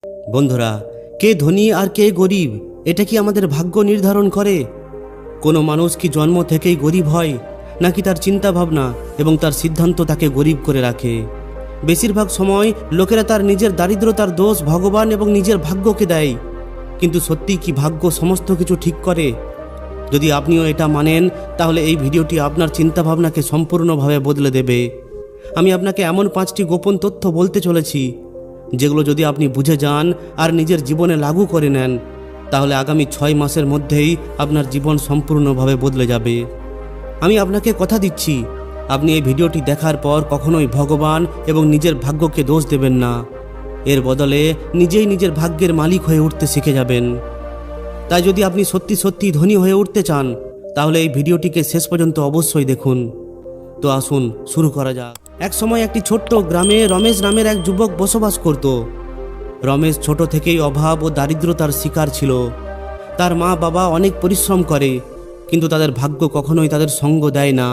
বন্ধুরা, কে ধনী আর কে গরিব এটা কি আমাদের ভাগ্য নির্ধারণ করে? কোনো মানুষ কি জন্ম থেকেই গরিব হয়, নাকি তার চিন্তা ভাবনা এবং তার সিদ্ধান্ত তাকে গরিব করে রাখে? বেশিরভাগ সময় লোকেরা তার নিজের দারিদ্রতার দোষ ভগবান এবং নিজের ভাগ্যকে দেয়। কিন্তু সত্যি কি ভাগ্য সমস্ত কিছু ঠিক করে? যদি আপনিও এটা মানেন, তাহলে এই ভিডিওটি আপনার চিন্তাভাবনাকে সম্পূর্ণভাবে বদলে দেবে। আমি আপনাকে এমন 5টি গোপন তথ্য বলতে চলেছি, যেগুলো যদি আপনি বুঝে যান আর নিজের জীবনে লাগু করে নেন, তাহলে আগামী 6 মাসের মধ্যেই আপনার জীবন সম্পূর্ণভাবে বদলে যাবে। আমি আপনাকে কথা দিচ্ছি, আপনি এই ভিডিওটি দেখার পর কখনোই ভগবান এবং নিজের ভাগ্যকে দোষ দেবেন না। এর বদলে নিজেই নিজের ভাগ্যের মালিক হয়ে উঠতে শিখে যাবেন। তাই যদি আপনি সত্যি সত্যি ধনী হয়ে উঠতে চান, তাহলে এই ভিডিওটিকে শেষ পর্যন্ত অবশ্যই দেখুন। তো আসুন শুরু করা যাক। এক সময় একটি ছোট্ট গ্রামে রমেশ নামের এক যুবক বসবাস করত। রমেশ ছোট থেকেই অভাব ও দারিদ্রতার শিকার ছিল। তার মা বাবা অনেক পরিশ্রম করে, কিন্তু তাদের ভাগ্য কখনোই তাদের সঙ্গ দেয় না।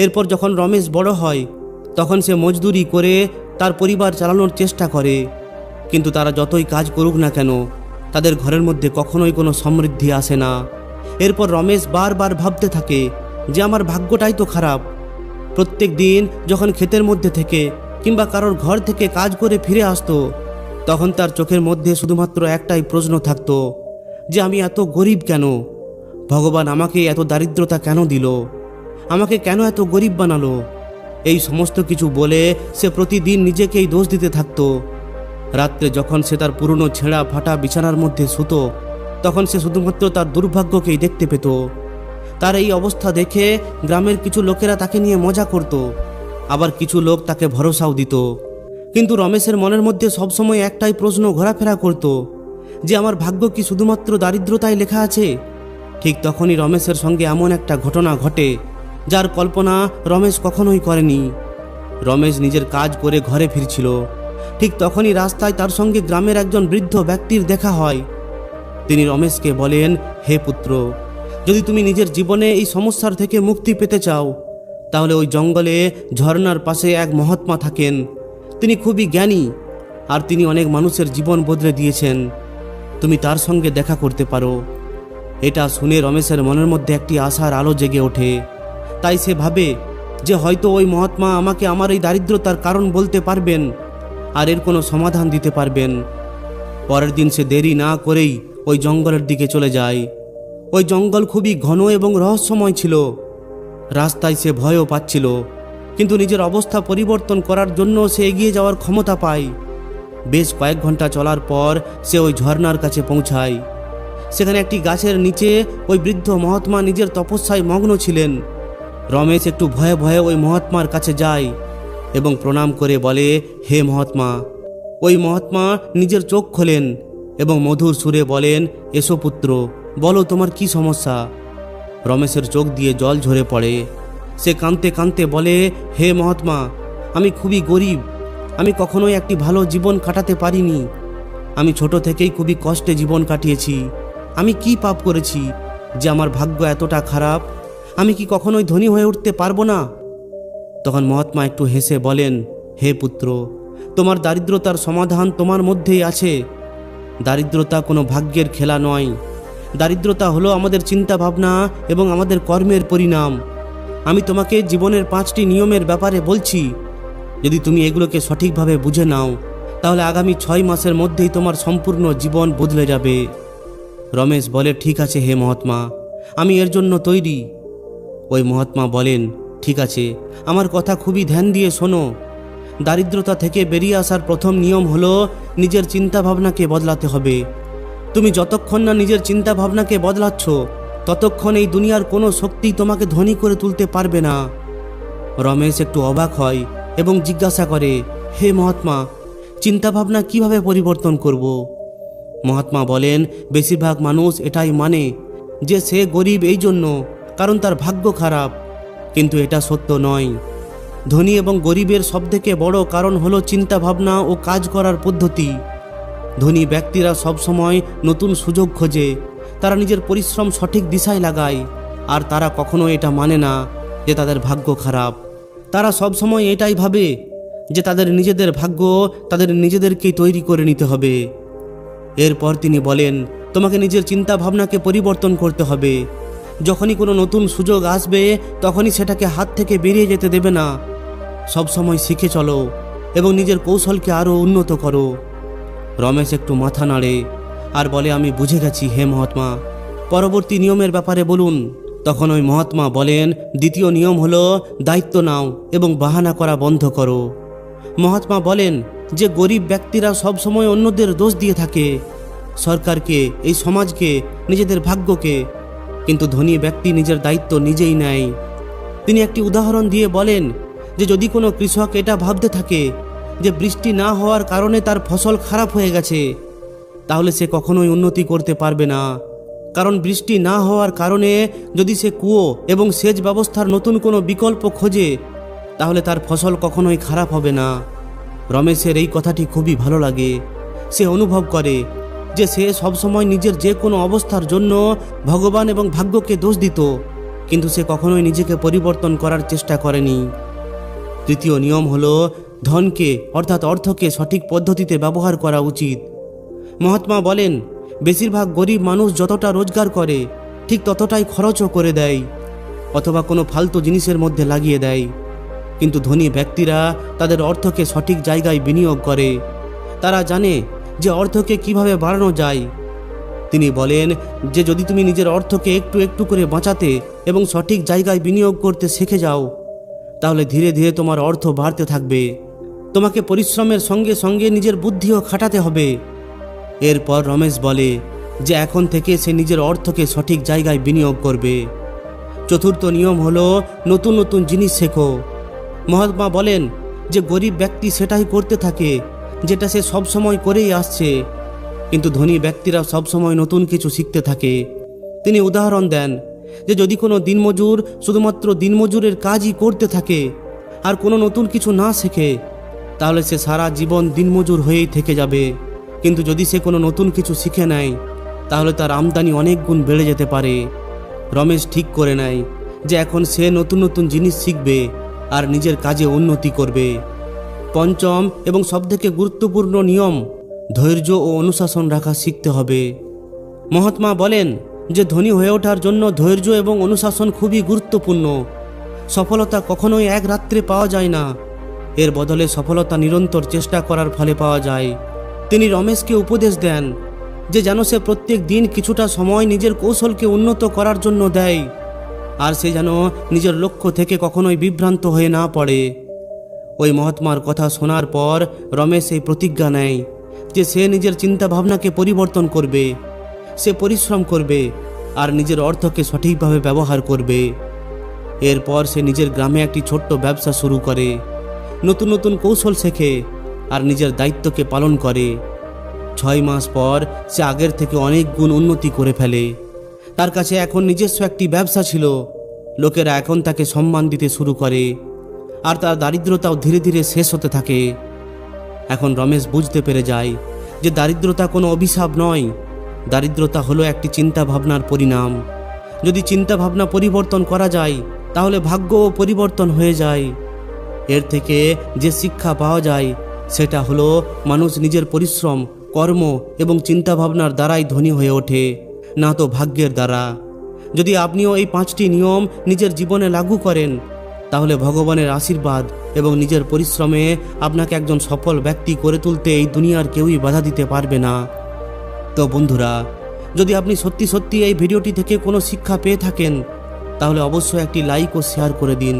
এরপর যখন রমেশ বড় হয়, তখন সে মজদুরি করে তার পরিবার চালানোর চেষ্টা করে। কিন্তু তারা যতই কাজ করুক না কেন, তাদের ঘরের মধ্যে কখনোই কোনো সমৃদ্ধি আসে না। এরপর রমেশ বারবার ভাবতে থাকে যে আমার ভাগ্যটাই তো খারাপ। প্রত্যেক দিন যখন ক্ষেতের মধ্যে থেকে কিংবা কারোর ঘর থেকে কাজ করে ফিরে আসতো, তখন তার চোখের মধ্যে শুধুমাত্র একটাই প্রশ্ন থাকতো যে আমি এত গরিব কেন? ভগবান আমাকে এত দারিদ্রতা কেন দিল? আমাকে কেন এত গরিব বানালো? এই সমস্ত কিছু বলে সে প্রতিদিন নিজেকেই দোষ দিতে থাকতো। রাত্রে যখন সে তার পুরনো ছেঁড়া ফাটা বিছানার মধ্যে শুতো, তখন সে শুধুমাত্র তার দুর্ভাগ্যকেই দেখতে পেত। তার এই অবস্থা দেখে গ্রামের কিছু লোকেরা তাকে নিয়ে মজা করত, আবার কিছু লোক তাকে ভরসাও দিত। কিন্তু রমেশের মনের মধ্যে সবসময় একটাই প্রশ্ন ঘোরাফেরা করত যে আমার ভাগ্য কি শুধুমাত্র দারিদ্রতায় লেখা আছে? ঠিক তখনই রমেশের সঙ্গে এমন একটা ঘটনা ঘটে যার কল্পনা রমেশ কখনোই করেনি। রমেশ নিজের কাজ করে ঘরে ফিরছিল। ঠিক তখনই রাস্তায় তার সঙ্গে গ্রামের একজন বৃদ্ধ ব্যক্তির দেখা হয়। তিনি রমেশকে বলেন, হে পুত্র, যদি তুমি নিজের জীবনে এই সমস্যার থেকে মুক্তি পেতে চাও, তাহলে ওই জঙ্গলে ঝর্ণার পাশে এক মহাত্মা থাকেন। তিনি খুবই জ্ঞানী আর তিনি অনেক মানুষের জীবন বদলে দিয়েছেন। তুমি তার সঙ্গে দেখা করতে পারো। এটা শুনে রমেশের মনের মধ্যে একটি আশার আলো জেগে ওঠে। তাই সে ভাবে যে হয়তো ওই মহাত্মা আমাকে আমার এই দারিদ্রতার কারণ বলতে পারবেন আর এর কোনো সমাধান দিতে পারবেন। পরের দিন সে দেরি না করেই ওই জঙ্গলের দিকে চলে যায়। ওই জঙ্গল খুবই ঘন এবং রহস্যময় ছিল। রাস্তায় সে ভয়ও পাচ্ছিল, কিন্তু নিজের অবস্থা পরিবর্তন করার জন্য সে এগিয়ে যাওয়ার ক্ষমতা পায়। বেশ কয়েক ঘন্টা চলার পর সে ওই ঝর্ণার কাছে পৌঁছায়। সেখানে একটি গাছের নিচে ওই বৃদ্ধ মহাত্মা নিজের তপস্যায় মগ্ন ছিলেন। রমেশ একটু ভয়ে ভয়ে ওই মহাত্মার কাছে যায় এবং প্রণাম করে বলে, হে মহাত্মা। ওই মহাত্মা নিজের চোখ খোলেন এবং মধুর সুরে বলেন, এসো পুত্র, বলো তোমার কি সমস্যা? রমেশের চোখ দিয়ে জল ঝরে পড়ে। সে কাঁদতে কাঁদতে বলে, হে মহাত্মা, আমি খুবই গরিব। আমি কখনোই একটি ভালো জীবন কাটাতে পারিনি। আমি ছোট থেকেই খুবই কষ্টে জীবন কাটিয়েছি। আমি কি পাপ করেছি যে আমার ভাগ্য এতটা খারাপ? আমি কি কখনোই ধনী হয়ে উঠতে পারবো না? তখন মহাত্মা একটু হেসে বলেন, হে পুত্র, তোমার দারিদ্রতার সমাধান তোমার মধ্যেই আছে। দারিদ্রতা কোনো ভাগ্যের খেলা নয়। দারিদ্রতা হলো আমাদের চিন্তা ভাবনা এবং আমাদের কর্মের পরিণাম। আমি তোমাকে জীবনের 5টি নিয়মের ব্যাপারে বলছি। যদি তুমি এগুলোকে সঠিকভাবে বুঝে নাও, তাহলে আগামী 6 মাসের মধ্যেই তোমার সম্পূর্ণ জীবন বদলে যাবে। রমেশ বলে, ঠিক আছে হে মহাত্মা, আমি এর জন্য তৈরি। ওই মহাত্মা বলেন, ঠিক আছে, আমার কথা খুবই ধ্যান দিয়ে শোনো। দারিদ্রতা থেকে বেরিয়ে আসার প্রথম নিয়ম হলো নিজের চিন্তা ভাবনাকে বদলাতে হবে। তুমি যতক্ষণ না নিজের চিন্তা ভাবনাকে বদলাচ্ছ, ততক্ষণ এই দুনিয়ার কোনো শক্তি তোমাকে ধনী করে তুলতে পারবে না। রমেশ একটু অবাক হয় এবং জিজ্ঞাসা করে, হে মহাত্মা, চিন্তা ভাবনা কিভাবে পরিবর্তন করব? মহাত্মা বলেন, বেশিরভাগ মানুষ এটাই মানে যে সে গরিব এই জন্য কারণ তার ভাগ্য খারাপ, কিন্তু এটা সত্য নয়। ধনী এবং গরিবের সবথেকে বড় কারণ হলো চিন্তা ভাবনা ও কাজ করার পদ্ধতি। ধনী ব্যক্তিরা সবসময় নতুন সুযোগ খোঁজে, তারা নিজের পরিশ্রম সঠিক দিশায় লাগায়, আর তারা কখনো এটা মানে না যে তাদের ভাগ্য খারাপ। তারা সবসময় এটাই ভাবে যে তাদের নিজেদের ভাগ্য তাদের নিজেদেরকেই তৈরি করে নিতে হবে। এরপর তিনি বলেন, তোমাকে নিজের চিন্তা ভাবনাকে পরিবর্তন করতে হবে। যখনই কোনো নতুন সুযোগ আসবে তখনই সেটাকে হাত থেকে বেরিয়ে যেতে দেবে না। সবসময় শিখে চলো এবং নিজের কৌশলকে আরও উন্নত করো। রমেশ একটু মাথা নাড়ে আর বলে, আমি বুঝে গেছি হে মহাত্মা, পরবর্তী নিয়মের ব্যাপারে বলুন। তখন ওই মহাত্মা বলেন, দ্বিতীয় নিয়ম হলো দায়িত্ব নাও এবং বাহানা করা বন্ধ করো। মহাত্মা বলেন যে গরিব ব্যক্তিরা সবসময় অন্যদের দোষ দিয়ে থাকে, সরকারকে, এই সমাজকে, নিজেদের ভাগ্যকে, কিন্তু ধনী ব্যক্তি নিজের দায়িত্ব নিজেই নেয়। তিনি একটি উদাহরণ দিয়ে বলেন যে যদি কোনো কৃষক এটা ভাবতে থাকে যে বৃষ্টি না হওয়ার কারণে তার ফসল খারাপ হয়ে গেছে, তাহলে সে কখনোই উন্নতি করতে পারবে না। কারণ বৃষ্টি না হওয়ার কারণে যদি সে কুয়ো এবং সেচ ব্যবস্থার নতুন কোনো বিকল্প খোঁজে, তাহলে তার ফসল কখনোই খারাপ হবে না। রমেশের এই কথাটি খুবই ভালো লাগে। সে অনুভব করে যে সে সবসময় নিজের যে কোনো অবস্থার জন্য ভগবান এবং ভাগ্যকে দোষ দিত, কিন্তু সে কখনোই নিজেকে পরিবর্তন করার চেষ্টা করেনি। তৃতীয় নিয়ম হলো ধনকে অর্থাৎ অর্থকে সঠিক পদ্ধতিতে ব্যবহার করা উচিত। মহাত্মা বলেন, বেশিরভাগ গরিব মানুষ যতটা রোজগার করে ঠিক ততটাই খরচও করে দেয় অথবা কোনো ফালতু জিনিসের মধ্যে লাগিয়ে দেয়, কিন্তু ধনী ব্যক্তিরা তাদের অর্থকে সঠিক জায়গায় বিনিয়োগ করে। তারা জানে যে অর্থকে কিভাবে বাড়ানো যায়। তিনি বলেন যে যদি তুমি নিজের অর্থকে একটু একটু করে বাঁচাতে এবং সঠিক জায়গায় বিনিয়োগ করতে শিখে যাও, তাহলে ধীরে ধীরে তোমার অর্থ বাড়তে থাকবে। তোমাকে পরিশ্রমের সঙ্গে সঙ্গে নিজের বুদ্ধিও খাটাতে হবে। এরপর রমেশ বলে যে এখন থেকে সে নিজের অর্থকে সঠিক জায়গায় বিনিয়োগ করবে। চতুর্থ নিয়ম হলো নতুন নতুন জিনিস শেখো। মহাত্মা বলেন যে গরিব ব্যক্তি সেটাই করতে থাকে যেটা সে সবসময় করেই আসছে, কিন্তু ধনী ব্যক্তিরা সবসময় নতুন কিছু শিখতে থাকে। তিনি উদাহরণ দেন যে যদি কোনো দিনমজুর শুধুমাত্র দিনমজুরের কাজই করতে থাকে আর কোনো নতুন কিছু না শেখে, তাহলে সে সারা জীবন দিনমজুর হয়েই থেকে যাবে। কিন্তু যদি সে কোনো নতুন কিছু শিখে নেয়, তাহলে তার আমদানি অনেক গুণ বেড়ে যেতে পারে। রমেশ ঠিক করে নেয় যে এখন সে নতুন নতুন জিনিস শিখবে আর নিজের কাজে উন্নতি করবে। পঞ্চম এবং সবথেকে গুরুত্বপূর্ণ নিয়ম, ধৈর্য ও অনুশাসন রাখা শিখতে হবে। মহাত্মা বলেন যে ধনী হয়ে ওঠার জন্য ধৈর্য এবং অনুশাসন খুবই গুরুত্বপূর্ণ। সফলতা কখনোই এক রাত্রে পাওয়া যায় না, এর বদলে সফলতা নিরন্তর চেষ্টা করার ফলে পাওয়া যায়। তিনি রমেশকে উপদেশ দেন যে যেন সে প্রত্যেক দিন কিছুটা সময় নিজের কৌশলকে উন্নত করার জন্য দেয়, আর সে যেন নিজের লক্ষ্য থেকে কখনোই বিভ্রান্ত হয়ে না পড়ে। ওই মহাত্মার কথা শোনার পর রমেশ এই প্রতিজ্ঞা নেয় যে সে নিজের চিন্তাভাবনাকে পরিবর্তন করবে, সে পরিশ্রম করবে আর নিজের অর্থকে সঠিকভাবে ব্যবহার করবে। এরপর সে নিজের গ্রামে একটি ছোট্ট ব্যবসা শুরু করে, নতুন নতুন কৌশল শেখে আর নিজের দায়িত্বকে পালন করে। 6 মাস পর সে আগের থেকে অনেক গুণ উন্নতি করে ফেলে। তার কাছে এখন নিজস্ব একটি ব্যবসা ছিল। লোকেরা এখন তাকে সম্মান দিতে শুরু করে আর তার দারিদ্রতাও ধীরে ধীরে শেষ হতে থাকে। এখন রমেশ বুঝতে পেরে যায় যে দারিদ্রতা কোনো অভিশাপ নয়, দারিদ্রতা হলো একটি চিন্তা ভাবনার পরিণাম। যদি চিন্তা ভাবনা পরিবর্তন করা যায়, তাহলে ভাগ্যও পরিবর্তন হয়ে যায়। এর থেকে যে শিক্ষা পাওয়া যায় সেটা হলো মানুষ নিজের পরিশ্রম, কর্ম এবং চিন্তাভাবনার দ্বারাই ধনী হয়ে ওঠে, না তো ভাগ্যের দ্বারা। যদি আপনিও এই 5টি নিয়ম নিজের জীবনে লাগু করেন, তাহলে ভগবানের আশীর্বাদ এবং নিজের পরিশ্রমে আপনাকে একজন সফল ব্যক্তি করে তুলতে এই দুনিয়ার কেউই বাধা দিতে পারবে না। তো বন্ধুরা, যদি আপনি সত্যি সত্যি এই ভিডিওটি থেকে কোনো শিক্ষা পেয়ে থাকেন, তাহলে অবশ্যই একটি লাইক ও শেয়ার করে দিন।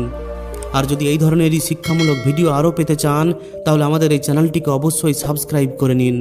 আর যদি এই ধরনেরই শিক্ষামূলক ভিডিও আরও পেতে চান, তাহলে আমাদের এই চ্যানেলটিকে অবশ্যই সাবস্ক্রাইব করে নিন।